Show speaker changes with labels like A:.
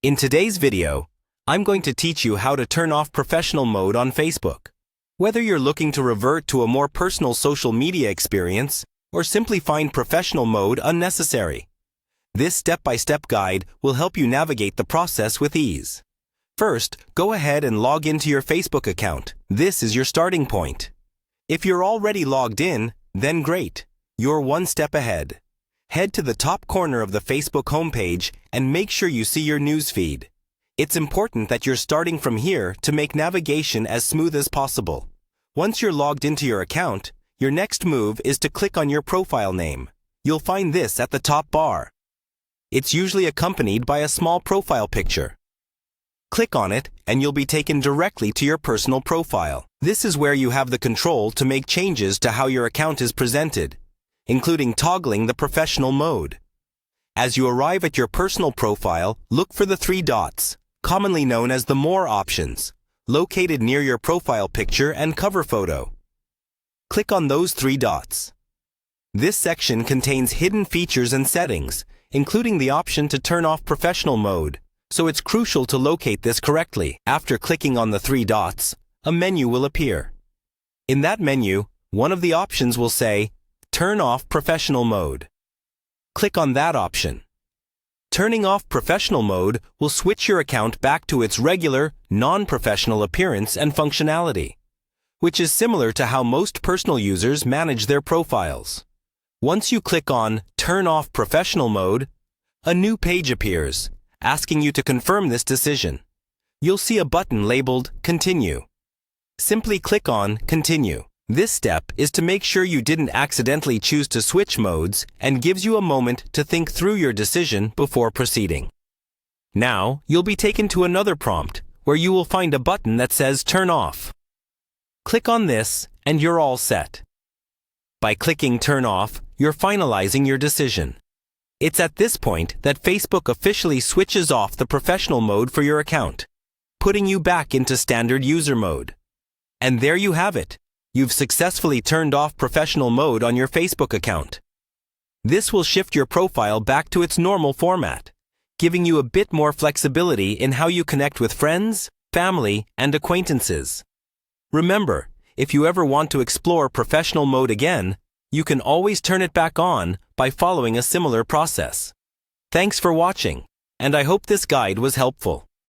A: In today's video, I'm going to teach you how to turn off professional mode on Facebook. Whether you're looking to revert to a more personal social media experience or simply find professional mode unnecessary, this step-by-step guide will help you navigate the process with ease. First, go ahead and log into your Facebook account. This is your starting point. If you're already logged in, then great. You're one step ahead. Head to the top corner of the Facebook homepage and make sure you see your news feed. It's important that you're starting from here to make navigation as smooth as possible. Once you're logged into your account, your next move is to click on your profile name. You'll find this at the top bar. It's usually accompanied by a small profile picture. Click on it and you'll be taken directly to your personal profile. This is where you have the control to make changes to how your account is presented, including toggling the professional mode. As you arrive at your personal profile, look for the three dots, commonly known as the More options, located near your profile picture and cover photo. Click on those three dots. This section contains hidden features and settings, including the option to turn off professional mode, so it's crucial to locate this correctly. After clicking on the three dots, a menu will appear. In that menu, one of the options will say, Turn off professional mode. Click on that option. Turning off professional mode will switch your account back to its regular, non-professional appearance and functionality, which is similar to how most personal users manage their profiles. Once you click on Turn off professional mode, a new page appears, asking you to confirm this decision. You'll see a button labeled Continue. Simply click on Continue. This step is to make sure you didn't accidentally choose to switch modes and gives you a moment to think through your decision before proceeding. Now, you'll be taken to another prompt where you will find a button that says Turn off. Click on this and you're all set. By clicking Turn off, you're finalizing your decision. It's at this point that Facebook officially switches off the professional mode for your account, putting you back into standard user mode. And there you have it. You've successfully turned off professional mode on your Facebook account. This will shift your profile back to its normal format, giving you a bit more flexibility in how you connect with friends, family, and acquaintances. Remember, if you ever want to explore professional mode again, you can always turn it back on by following a similar process. Thanks for watching, and I hope this guide was helpful.